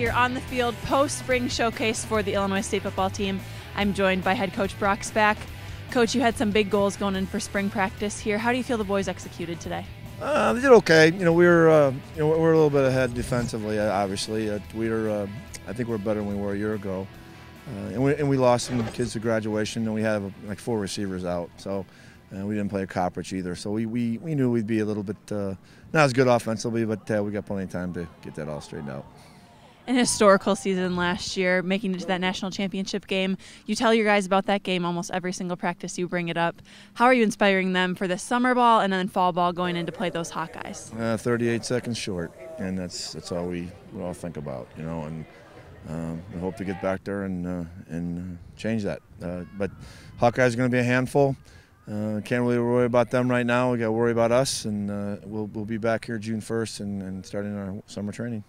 here on the field post-spring showcase for the Illinois State football team. I'm joined by head coach Brock Spack. Coach, you had some big goals going in for spring practice here. How do you feel the boys executed today? They did okay. We're a little bit ahead defensively. Obviously, I think we're better than we were a year ago. And we lost some kids to graduation, and we had like 4 receivers out. So we didn't play a Coppridge either. So we knew we'd be a little bit not as good offensively, but we got plenty of time to get that all straightened out. An historical season last year, making it to that national championship game. You tell your guys about that game almost every single practice you bring it up. How are you inspiring them for this summer ball and then fall ball going in to play those Hawkeyes? 38 seconds short, and that's all we all think about, and we hope to get back there and change that. But Hawkeyes are going to be a handful. Can't really worry about them right now. We got to worry about us, and we'll be back here June 1st and starting our summer training.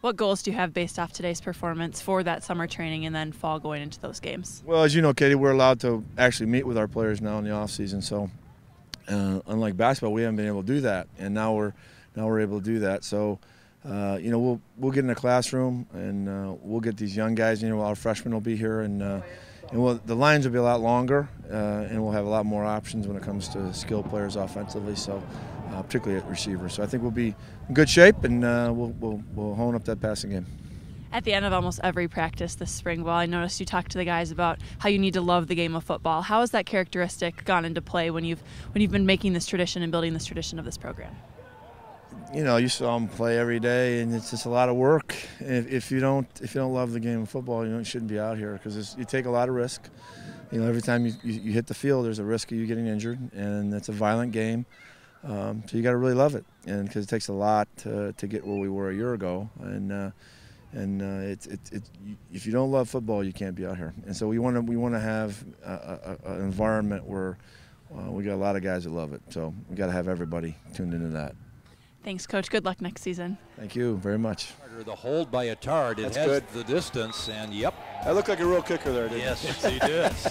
What goals do you have based off today's performance for that summer training and then fall going into those games? Well, as you know, Katie, we're allowed to actually meet with our players now in the off season. So unlike basketball, we haven't been able to do that, and now we're able to do that. So we'll get in the classroom and we'll get these young guys. Our freshmen will be here, and the lines will be a lot longer, and we'll have a lot more options when it comes to skilled players offensively. So. Particularly at receiver. So I think we'll be in good shape, and we'll hone up that passing game. At the end of almost every practice this spring ball, I noticed you talked to the guys about how you need to love the game of football. How has that characteristic gone into play when you've been making this tradition and building this tradition of this program? You saw them play every day, and it's just a lot of work. If you don't love the game of football, you shouldn't be out here, because you take a lot of risk. Every time you hit the field, there's a risk of you getting injured, and it's a violent game. So you got to really love it, and because it takes a lot to get where we were a year ago, and if you don't love football, you can't be out here. And so we want to have an environment where we got a lot of guys that love it. So we got to have everybody tuned into that. Thanks, Coach. Good luck next season. Thank you very much. The hold by Attard. It has the distance, and yep. I look like a real kicker there, didn't Yes, he does.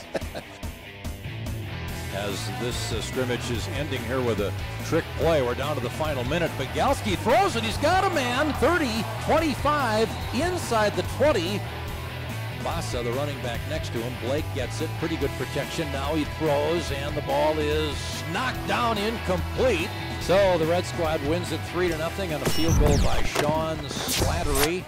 As this scrimmage is ending here with a trick play. We're down to the final minute. Begalski throws it. He's got a man. 30, 25, inside the 20. Vasa, the running back next to him. Blake gets it. Pretty good protection. Now he throws, and the ball is knocked down, incomplete. So the Red Squad wins it 3-0 on a field goal by Sean Slattery.